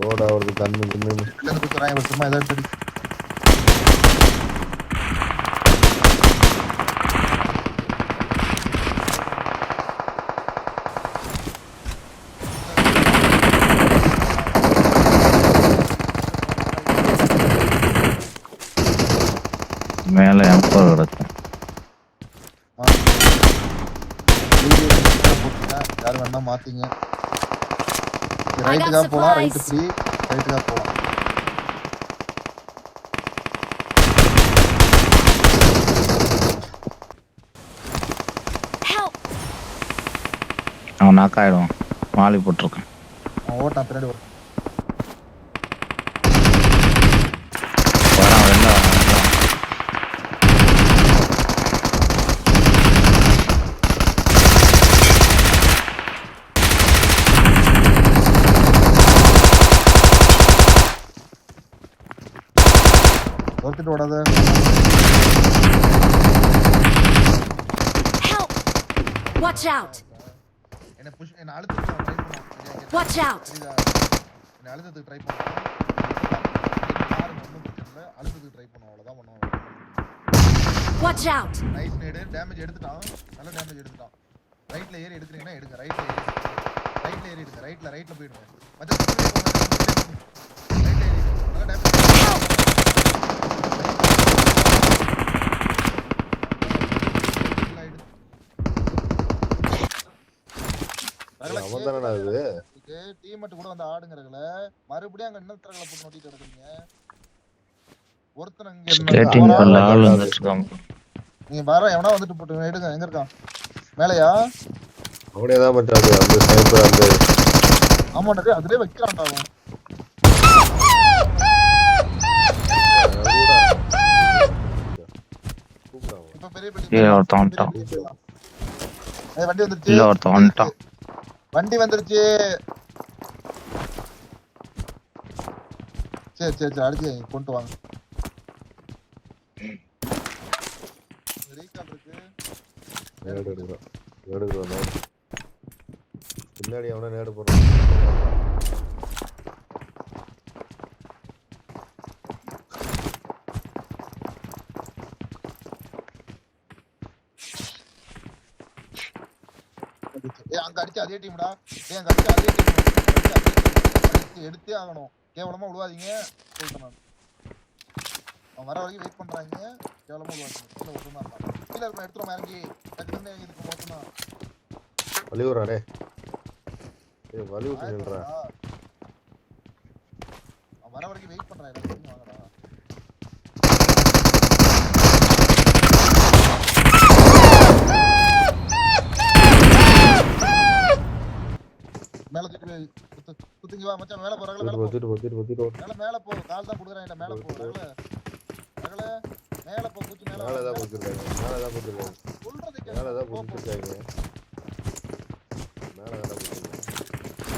Load ஆகுறது கண்ணு கண்ணு இருந்து குத்துறாங்க இவர் சும்மா ஏதாவது சரி. மேல எம்பர் கிடக்கு. யாரு வேணா மாத்திங்க. ரைட்டுக்காக போலாம், ரைட்டு ஃப்ரீ, ரைட்டுக்காக போலாம். அவன் நாக் ஆயிடுவான். மாலி போட்டிருக்கான். அவன் ஓட்டான் பின்னாடி வரும். வரான் வெளில வரான். ஒருத்திட்டு ஓடாத. Watch out. என்ன புஷ் என்ன அழுத்தத்துக்கு ட்ரை பண்ணு. Watch out. என்ன அழுத்தத்துக்கு ட்ரை பண்ணு. யாரும் ஒண்ணும் பிரச்சனை இல்ல. அழுத்தத்துக்கு ட்ரை பண்ணு அவ்வளவுதான் பண்ணுவோம். Watch out. நைஸ் நேடு டேமேஜ் எடுத்துட்டான். நல்ல டேமேஜ் எடுத்துட்டான். ரைட்ல ஏறி எடுக்குறீங்கன்னா எடுங்க. ரைட்ல ஏறி எடுங்க. ரைட்ல போய்டுங்க. மச்சான் ரைட்ல ஏறி நல்ல டேமேஜ். அவன்தானடா இது டீம் மட்டும் கூட வந்து ஆடுங்கறதுல மறுபடியும் அங்க இன்னொருத்தரங்கள போட்டு நோட்டிட்டு இருக்கீங்க. ஒருத்தன் அங்க ஸ்கேட்டிங் பண்ண ஆள் வந்துட்டாங்க. நீ வர எவனா வந்துட்டு போட்டு எடுங்க. எங்க இருக்கான்? மேலயா? அவனே தான் பண்றாங்க அந்த ஸ்னைப்பர் அந்த. ஆமாடா அதுலயே வைக்கறான்டா அவன். இப்ப பெரிய பெரிய ஒருத்தன் வந்துட்டான். வண்டி வந்துருச்சு. இல்ல ஒருத்தன் வந்துட்டான். வண்டி வந்துருச்சு. சரி அடிச்சு கொண்டு வாங்க. ரீகால் இருக்கு. எடுக்குறோம். பின்னாடி அவன நேடு போறான். அங்க அடிச்சு அதே டீம்டா. அங்க அடிச்சு அதே டீம். எடுத்தே ஆகணும். கேவலமா விழுவாதீங்க சொல்லிட்டேன் நான். அவன் வர வரைக்கும் வெயிட் பண்றாங்க. கேவலமா விழுவாதீங்க. கீழே ஒட்டுமா இருக்கான். கீழே இருக்க எடுத்துருமா இறங்கி டக்குன்னு இதுக்கு மொத்தம் வலிவுறாடே. வலி விட்டு நில்றா. அவன் வர வரைக்கும் வெயிட் பண்றான். வாங்கடா. மேல குத்துங்க வா மச்சான். மேல போறாங்களே. மேல போ. கால் தான் குடுக்குறாங்க. மேல போ. ரகல மேல போ. குச்சி மேல. மேல தான் குத்துறாங்க. சொல்றதுக்கு மேல தான் குத்துறாங்க.